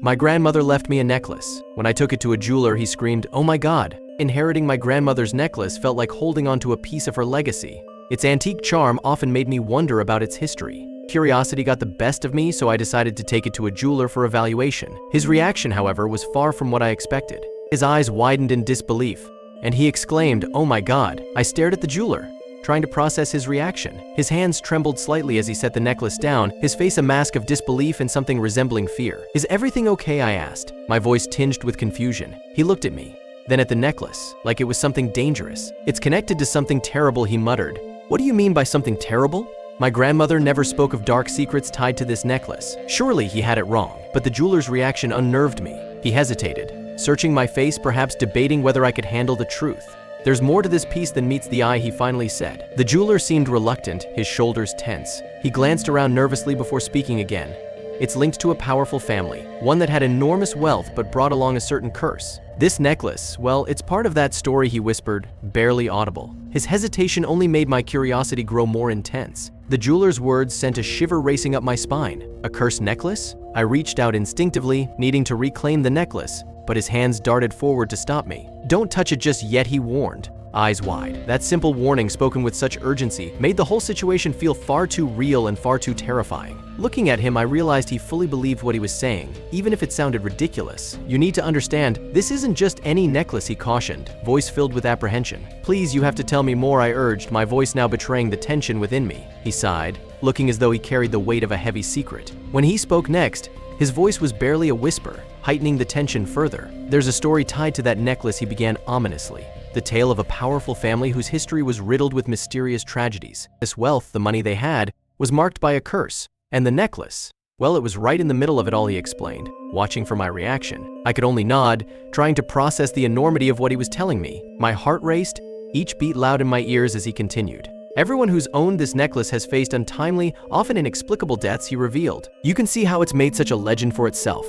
My grandmother left me a necklace. When I took it to a jeweler, he screamed, "Oh my God!" Inheriting my grandmother's necklace felt like holding onto a piece of her legacy. Its antique charm often made me wonder about its history. Curiosity got the best of me, so I decided to take it to a jeweler for evaluation. His reaction, however, was far from what I expected. His eyes widened in disbelief, and he exclaimed, "Oh my God!" I stared at the jeweler, trying to process his reaction. His hands trembled slightly as he set the necklace down, his face a mask of disbelief and something resembling fear. "Is everything okay?" I asked, my voice tinged with confusion. He looked at me, then at the necklace, like it was something dangerous. "It's connected to something terrible," he muttered. "What do you mean by something terrible?" My grandmother never spoke of dark secrets tied to this necklace. Surely he had it wrong, but the jeweler's reaction unnerved me. He hesitated, searching my face, perhaps debating whether I could handle the truth. "There's more to this piece than meets the eye," he finally said. The jeweler seemed reluctant, his shoulders tense. He glanced around nervously before speaking again. "It's linked to a powerful family, one that had enormous wealth but brought along a certain curse. This necklace, well, it's part of that story," he whispered, barely audible. His hesitation only made my curiosity grow more intense. The jeweler's words sent a shiver racing up my spine. A cursed necklace? I reached out instinctively, needing to reclaim the necklace, but his hands darted forward to stop me. "Don't touch it just yet," he warned, eyes wide. That simple warning, spoken with such urgency, made the whole situation feel far too real and far too terrifying. Looking at him, I realized he fully believed what he was saying, even if it sounded ridiculous. "You need to understand, this isn't just any necklace," he cautioned, voice filled with apprehension. "Please, you have to tell me more," I urged, my voice now betraying the tension within me. He sighed, looking as though he carried the weight of a heavy secret. When he spoke next, his voice was barely a whisper, heightening the tension further. "There's a story tied to that necklace," he began ominously. "The tale of a powerful family whose history was riddled with mysterious tragedies. This wealth, the money they had, was marked by a curse. And the necklace? Well, it was right in the middle of it all," he explained, watching for my reaction. I could only nod, trying to process the enormity of what he was telling me. My heart raced, each beat loud in my ears as he continued. "Everyone who's owned this necklace has faced untimely, often inexplicable deaths," he revealed. "You can see how it's made such a legend for itself."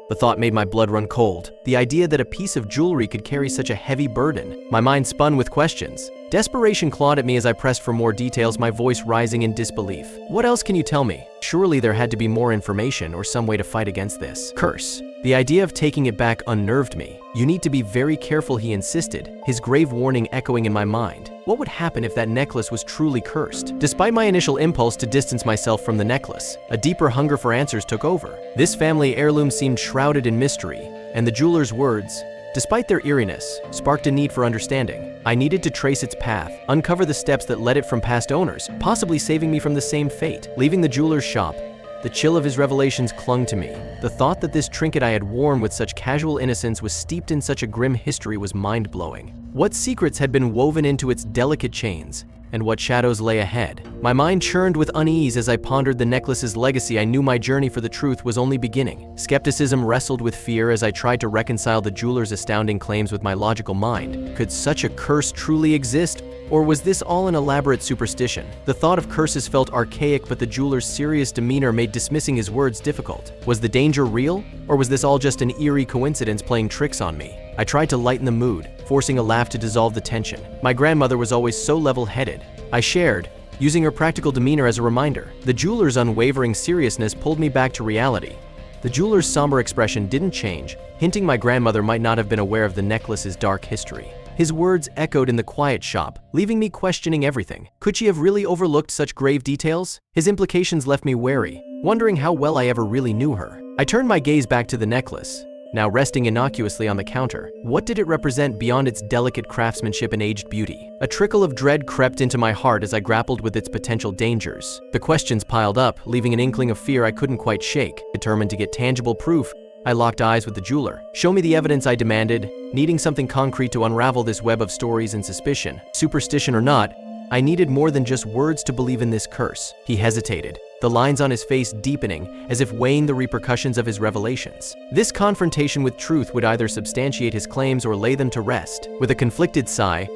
The thought made my blood run cold. The idea that a piece of jewelry could carry such a heavy burden. My mind spun with questions. Desperation clawed at me as I pressed for more details, my voice rising in disbelief. "What else can you tell me?" Surely there had to be more information or some way to fight against this curse. The idea of taking it back unnerved me. "You need to be very careful," he insisted, his grave warning echoing in my mind. What would happen if that necklace was truly cursed? Despite my initial impulse to distance myself from the necklace, a deeper hunger for answers took over. This family heirloom seemed shrouded in mystery, and the jeweler's words, despite their eeriness, sparked a need for understanding. I needed to trace its path, uncover the steps that led it from past owners, possibly saving me from the same fate. Leaving the jeweler's shop, the chill of his revelations clung to me. The thought that this trinket I had worn with such casual innocence was steeped in such a grim history was mind-blowing. What secrets had been woven into its delicate chains, and what shadows lay ahead? My mind churned with unease as I pondered the necklace's legacy. I knew my journey for the truth was only beginning. Skepticism wrestled with fear as I tried to reconcile the jeweler's astounding claims with my logical mind. Could such a curse truly exist? Or was this all an elaborate superstition? The thought of curses felt archaic, but the jeweler's serious demeanor made dismissing his words difficult. Was the danger real? Or was this all just an eerie coincidence playing tricks on me? I tried to lighten the mood, forcing a laugh to dissolve the tension. My grandmother was always so level-headed. I shared, using her practical demeanor as a reminder. The jeweler's unwavering seriousness pulled me back to reality. The jeweler's somber expression didn't change, hinting my grandmother might not have been aware of the necklace's dark history. His words echoed in the quiet shop, leaving me questioning everything. Could she have really overlooked such grave details? His implications left me wary, wondering how well I ever really knew her. I turned my gaze back to the necklace, now resting innocuously on the counter. What did it represent beyond its delicate craftsmanship and aged beauty? A trickle of dread crept into my heart as I grappled with its potential dangers. The questions piled up, leaving an inkling of fear I couldn't quite shake. Determined to get tangible proof, I locked eyes with the jeweler. "Show me the evidence," I demanded, needing something concrete to unravel this web of stories and suspicion. Superstition or not, I needed more than just words to believe in this curse. He hesitated, the lines on his face deepening, as if weighing the repercussions of his revelations. This confrontation with truth would either substantiate his claims or lay them to rest. With a conflicted sigh,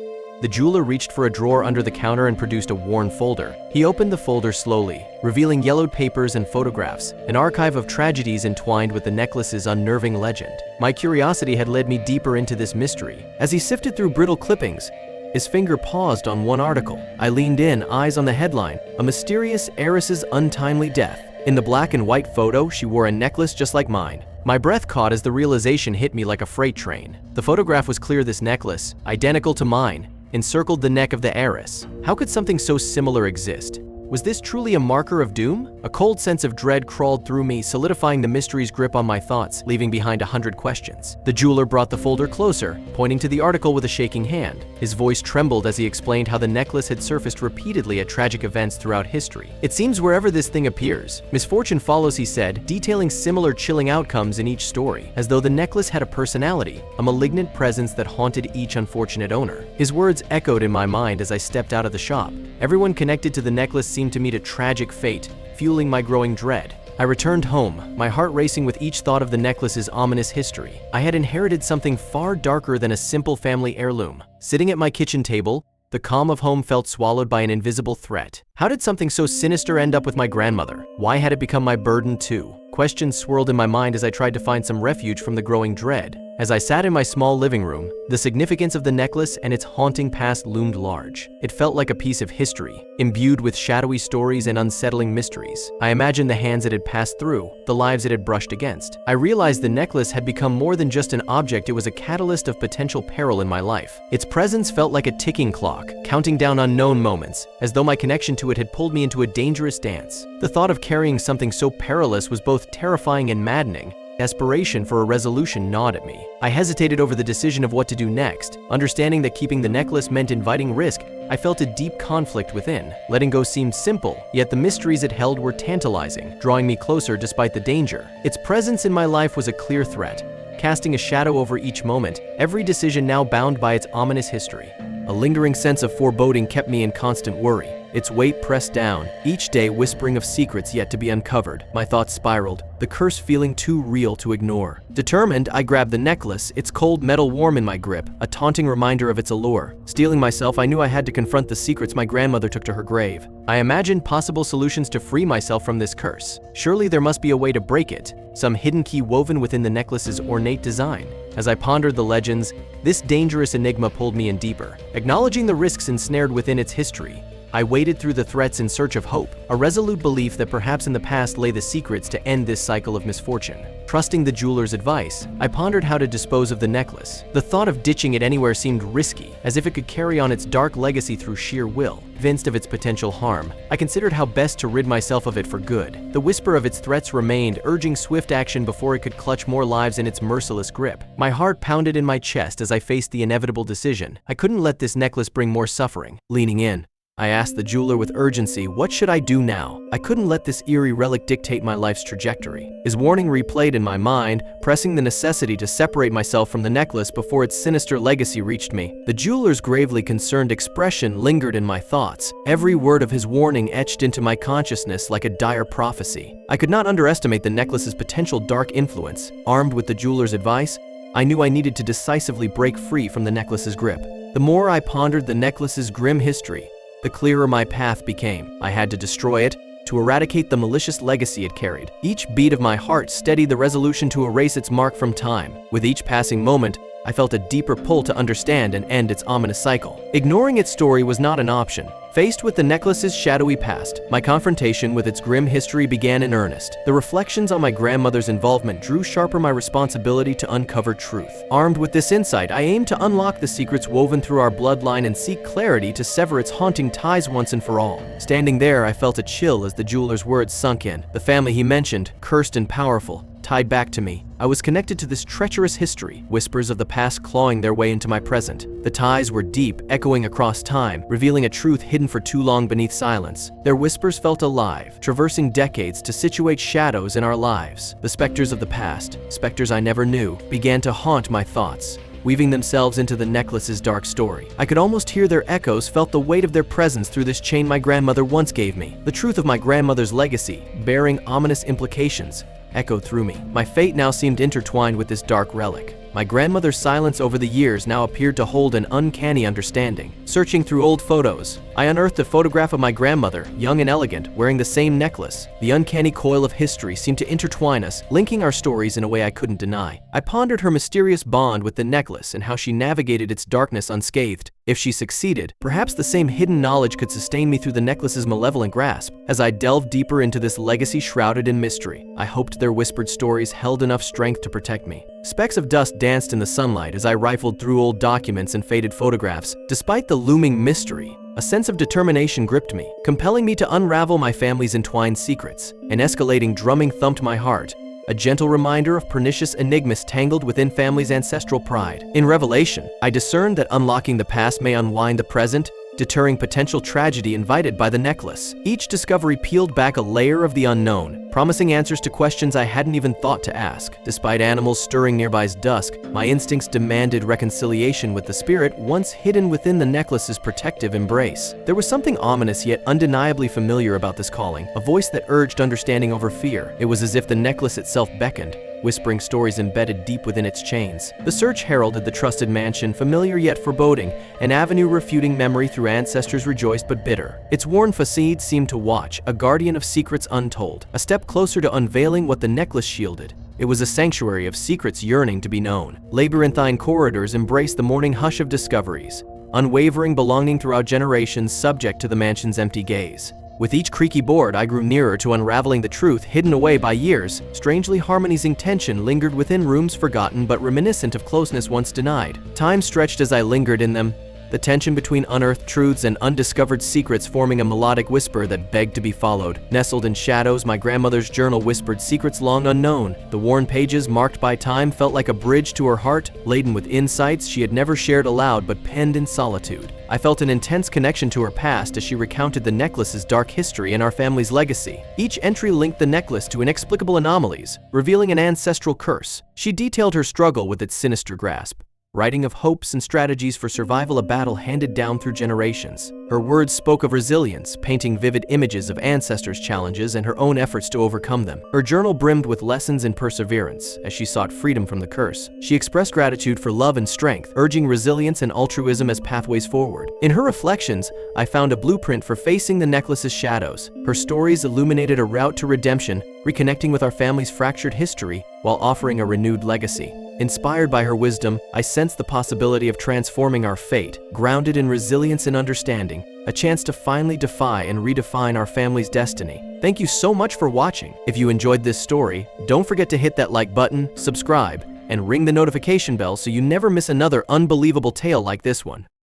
the jeweler reached for a drawer under the counter and produced a worn folder. He opened the folder slowly, revealing yellowed papers and photographs, an archive of tragedies entwined with the necklace's unnerving legend. My curiosity had led me deeper into this mystery. As he sifted through brittle clippings, his finger paused on one article. I leaned in, eyes on the headline, "A Mysterious Heiress's Untimely Death." In the black and white photo, she wore a necklace just like mine, My breath caught as the realization hit me like a freight train. The photograph was clear. This necklace, identical to mine, encircled the neck of the heiress. How could something so similar exist? Was this truly a marker of doom? A cold sense of dread crawled through me, solidifying the mystery's grip on my thoughts, leaving behind 100 questions. The jeweler brought the folder closer, pointing to the article with a shaking hand. His voice trembled as he explained how the necklace had surfaced repeatedly at tragic events throughout history. It seems wherever this thing appears, misfortune follows, he said, detailing similar chilling outcomes in each story, as though the necklace had a personality, a malignant presence that haunted each unfortunate owner. His words echoed in my mind as I stepped out of the shop. Everyone connected to the necklace seemed to meet a tragic fate, fueling my growing dread. I returned home, my heart racing with each thought of the necklace's ominous history. I had inherited something far darker than a simple family heirloom. Sitting at my kitchen table, the calm of home felt swallowed by an invisible threat. How did something so sinister end up with my grandmother? Why had it become my burden too? Questions swirled in my mind as I tried to find some refuge from the growing dread. As I sat in my small living room, the significance of the necklace and its haunting past loomed large. It felt like a piece of history, imbued with shadowy stories and unsettling mysteries. I imagined the hands it had passed through, the lives it had brushed against. I realized the necklace had become more than just an object. It was a catalyst of potential peril in my life. Its presence felt like a ticking clock, counting down unknown moments, as though my connection to it had pulled me into a dangerous dance. The thought of carrying something so perilous was both terrifying and maddening. Desperation for a resolution gnawed at me. I hesitated over the decision of what to do next. Understanding that keeping the necklace meant inviting risk, I felt a deep conflict within. Letting go seemed simple, yet the mysteries it held were tantalizing, drawing me closer despite the danger. Its presence in my life was a clear threat, casting a shadow over each moment, every decision now bound by its ominous history. A lingering sense of foreboding kept me in constant worry. Its weight pressed down, each day whispering of secrets yet to be uncovered. My thoughts spiraled, the curse feeling too real to ignore. Determined, I grabbed the necklace, its cold metal warm in my grip, a taunting reminder of its allure. Steeling myself, I knew I had to confront the secrets my grandmother took to her grave. I imagined possible solutions to free myself from this curse. Surely there must be a way to break it, some hidden key woven within the necklace's ornate design. As I pondered the legends, this dangerous enigma pulled me in deeper. Acknowledging the risks ensnared within its history, I waded through the threats in search of hope, a resolute belief that perhaps in the past lay the secrets to end this cycle of misfortune. Trusting the jeweler's advice, I pondered how to dispose of the necklace. The thought of ditching it anywhere seemed risky, as if it could carry on its dark legacy through sheer will. Convinced of its potential harm, I considered how best to rid myself of it for good. The whisper of its threats remained, urging swift action before it could clutch more lives in its merciless grip. My heart pounded in my chest as I faced the inevitable decision. I couldn't let this necklace bring more suffering. Leaning in, I asked the jeweler with urgency, what should I do now? I couldn't let this eerie relic dictate my life's trajectory. His warning replayed in my mind, pressing the necessity to separate myself from the necklace before its sinister legacy reached me. The jeweler's gravely concerned expression lingered in my thoughts, every word of his warning etched into my consciousness like a dire prophecy. I could not underestimate the necklace's potential dark influence. Armed with the jeweler's advice, I knew I needed to decisively break free from the necklace's grip. The more I pondered the necklace's grim history, the clearer my path became. I had to destroy it, to eradicate the malicious legacy it carried. Each beat of my heart steadied the resolution to erase its mark from time. With each passing moment, I felt a deeper pull to understand and end its ominous cycle. Ignoring its story was not an option. Faced with the necklace's shadowy past, my confrontation with its grim history began in earnest. The reflections on my grandmother's involvement drew sharper my responsibility to uncover truth. Armed with this insight, I aimed to unlock the secrets woven through our bloodline and seek clarity to sever its haunting ties once and for all. Standing there, I felt a chill as the jeweler's words sunk in. The family he mentioned, cursed and powerful, tied back to me. I was connected to this treacherous history, whispers of the past clawing their way into my present. The ties were deep, echoing across time, revealing a truth hidden for too long beneath silence. Their whispers felt alive, traversing decades to situate shadows in our lives. The specters of the past, specters I never knew, began to haunt my thoughts, weaving themselves into the necklace's dark story. I could almost hear their echoes, felt the weight of their presence through this chain my grandmother once gave me. The truth of my grandmother's legacy, bearing ominous implications, echoed through me. My fate now seemed intertwined with this dark relic. My grandmother's silence over the years now appeared to hold an uncanny understanding. Searching through old photos, I unearthed a photograph of my grandmother, young and elegant, wearing the same necklace. The uncanny coil of history seemed to intertwine us, linking our stories in a way I couldn't deny. I pondered her mysterious bond with the necklace and how she navigated its darkness unscathed. If she succeeded, perhaps the same hidden knowledge could sustain me through the necklace's malevolent grasp. As I delved deeper into this legacy shrouded in mystery, I hoped their whispered stories held enough strength to protect me. Specks of dust danced in the sunlight as I rifled through old documents and faded photographs. Despite the looming mystery, a sense of determination gripped me, compelling me to unravel my family's entwined secrets. An escalating drumming thumped my heart, a gentle reminder of pernicious enigmas tangled within family's ancestral pride. In revelation, I discerned that unlocking the past may unwind the present, deterring potential tragedy invited by the necklace. Each discovery peeled back a layer of the unknown, promising answers to questions I hadn't even thought to ask. Despite animals stirring nearby's dusk, my instincts demanded reconciliation with the spirit once hidden within the necklace's protective embrace. There was something ominous yet undeniably familiar about this calling, a voice that urged understanding over fear. It was as if the necklace itself beckoned, whispering stories embedded deep within its chains. The search heralded the trusted mansion, familiar yet foreboding, an avenue refuting memory through ancestors rejoiced but bitter. Its worn facade seemed to watch, a guardian of secrets untold, a step closer to unveiling what the necklace shielded. It was a sanctuary of secrets yearning to be known. Labyrinthine corridors embraced the morning hush of discoveries, unwavering belonging throughout generations, subject to the mansion's empty gaze. With each creaky board, I grew nearer to unraveling the truth hidden away by years. Strangely harmonizing tension lingered within rooms forgotten but reminiscent of closeness once denied. Time stretched as I lingered in them, the tension between unearthed truths and undiscovered secrets forming a melodic whisper that begged to be followed. Nestled in shadows, my grandmother's journal whispered secrets long unknown. The worn pages, marked by time, felt like a bridge to her heart, laden with insights she had never shared aloud but penned in solitude. I felt an intense connection to her past as she recounted the necklace's dark history and our family's legacy. Each entry linked the necklace to inexplicable anomalies, revealing an ancestral curse. She detailed her struggle with its sinister grasp, writing of hopes and strategies for survival, a battle handed down through generations. Her words spoke of resilience, painting vivid images of ancestors' challenges and her own efforts to overcome them. Her journal brimmed with lessons in perseverance as she sought freedom from the curse. She expressed gratitude for love and strength, urging resilience and altruism as pathways forward. In her reflections, I found a blueprint for facing the necklace's shadows. Her stories illuminated a route to redemption, reconnecting with our family's fractured history while offering a renewed legacy. Inspired by her wisdom, I sensed the possibility of transforming our fate, grounded in resilience and understanding, a chance to finally defy and redefine our family's destiny. Thank you so much for watching. If you enjoyed this story, don't forget to hit that like button, subscribe, and ring the notification bell so you never miss another unbelievable tale like this one.